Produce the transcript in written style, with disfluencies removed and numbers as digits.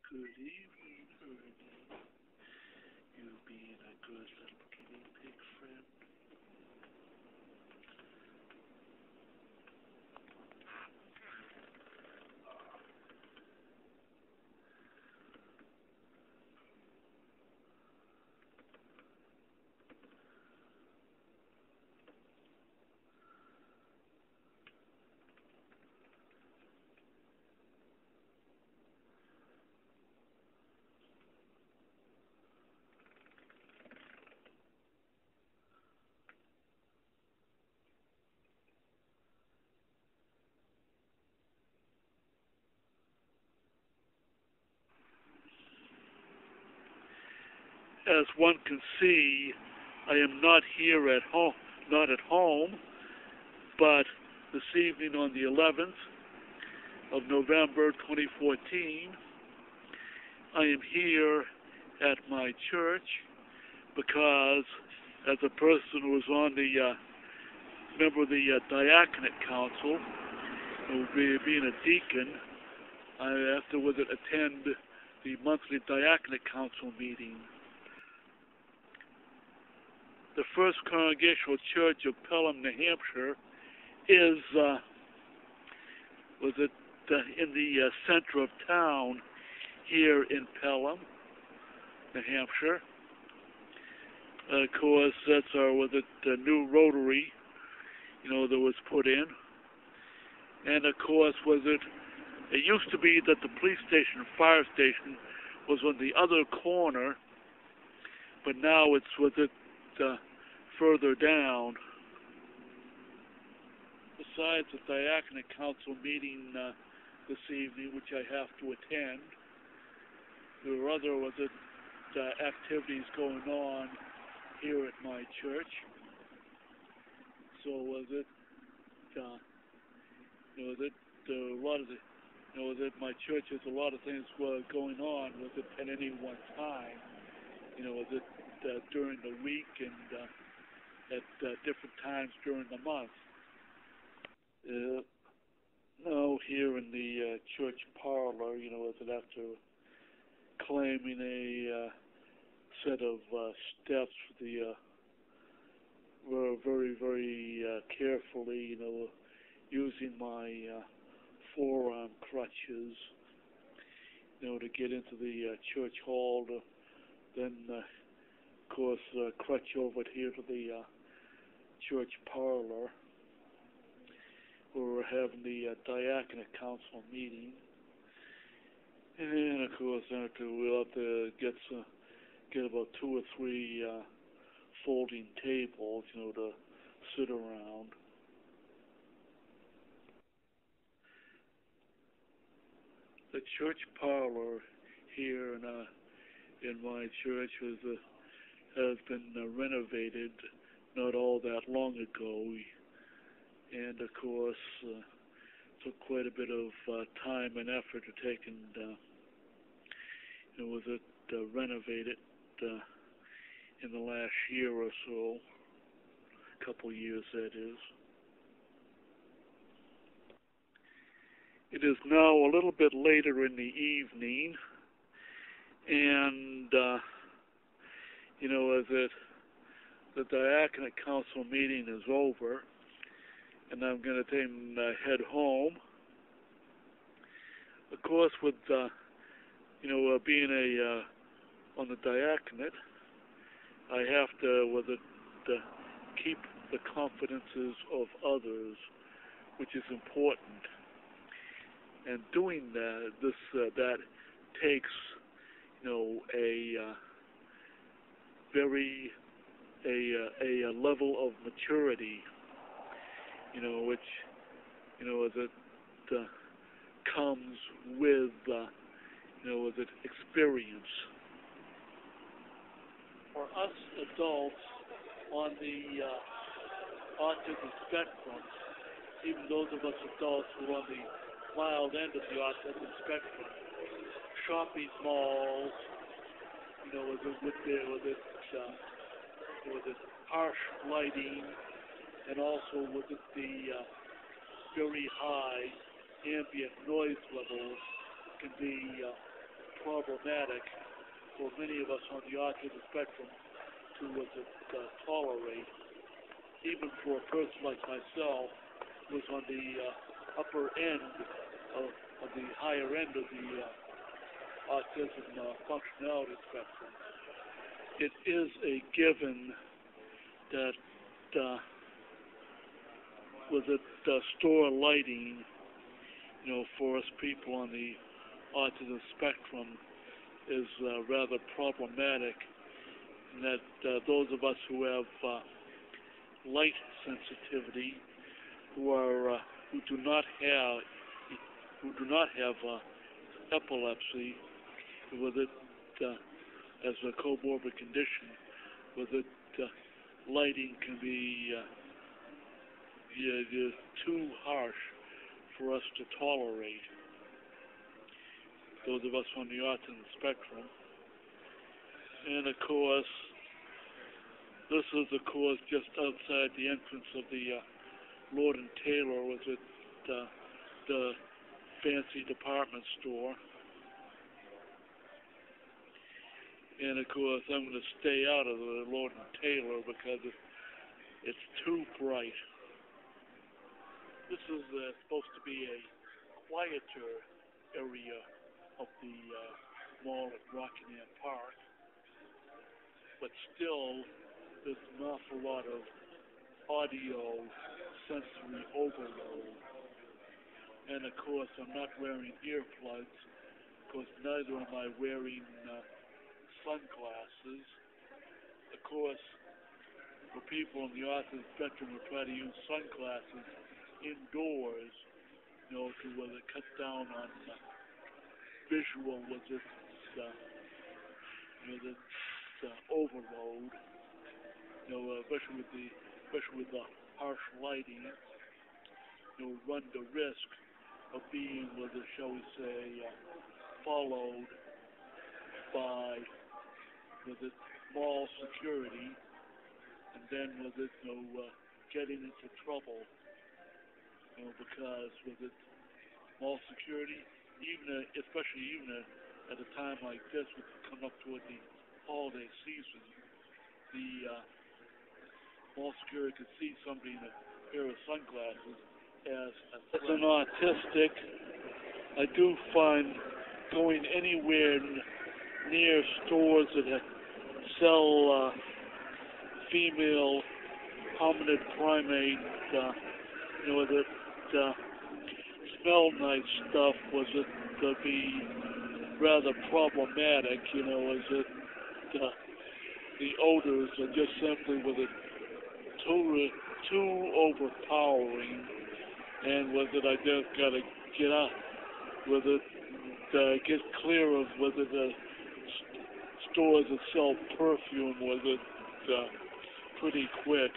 Good evening, Ernie. You being a good little guinea pig friend. As one can see, I am not here at home, not at home, but this evening on the 11th of November 2014, I am here at my church because as a person who was on the member of the Diaconate Council, being a deacon, I have to attend the monthly Diaconate Council meeting. The First Congregational Church of Pelham, New Hampshire, is in the center of town here in Pelham, New Hampshire. Of course, that's the new Rotary, that was put in. And of course, it used to be that the police station, fire station, was on the other corner, but now it's further down. Besides the Diaconate Council meeting this evening, which I have to attend, there are other activities going on here at my church. So my church has a lot of things going on at any one time. During the week and at different times during the month. Now here in the church parlor, after claiming a set of steps very, very carefully, using my forearm crutches, to get into the church hall, then of course, crutch over here to the church parlor where we're having the Diaconate Council meeting. And of course, we'll have to get about 2 or 3 folding tables, to sit around. The church parlor here in my church has been renovated not all that long ago, and of course took quite a bit of time and effort to take and renovate it in the last year or so, a couple years that is. It is now a little bit later in the evening, and the Diaconate Council meeting is over, and I'm going to head home. Of course, with being on the Diaconate, I have to keep the confidences of others, which is important. And doing that, that takes a level of maturity, which comes with experience. For us adults on the autism spectrum, even those of us adults who are on the mild end of the autism spectrum, shopping malls, with its harsh lighting, and also with the very high ambient noise levels, can be problematic for many of us on the autism spectrum to tolerate, even for a person like myself who was on the upper end of the higher end of the autism functionality spectrum. It is a given that with store lighting, for us people on the autism spectrum is rather problematic, and that those of us who have light sensitivity, who do not have epilepsy, with it as a comorbid condition, with it lighting can be too harsh for us to tolerate. Those of us on the autism spectrum. And of course, this is just outside the entrance of the Lord and Taylor, was it the fancy department store. And of course, I'm going to stay out of the Lord and Taylor because it's too bright. This is supposed to be a quieter area of the mall at Rockingham Park, but still there's an awful lot of audio sensory overload. And of course, I'm not wearing earplugs, because neither am I wearing sunglasses. Of course, for people on the autism spectrum who try to use sunglasses indoors, to cut down on visual overload, especially with the harsh lighting, run the risk of being, shall we say, followed by mall security, and then getting into trouble, because mall security, especially at a time like this, when we come up toward the holiday season, the mall security could see somebody in a pair of sunglasses as an autistic. I do find going anywhere near stores that sell female hominid primate, that smell nice stuff, to be rather problematic, the odors are just simply too overpowering, and I just gotta get out get clear of the stores that sell perfume pretty quick.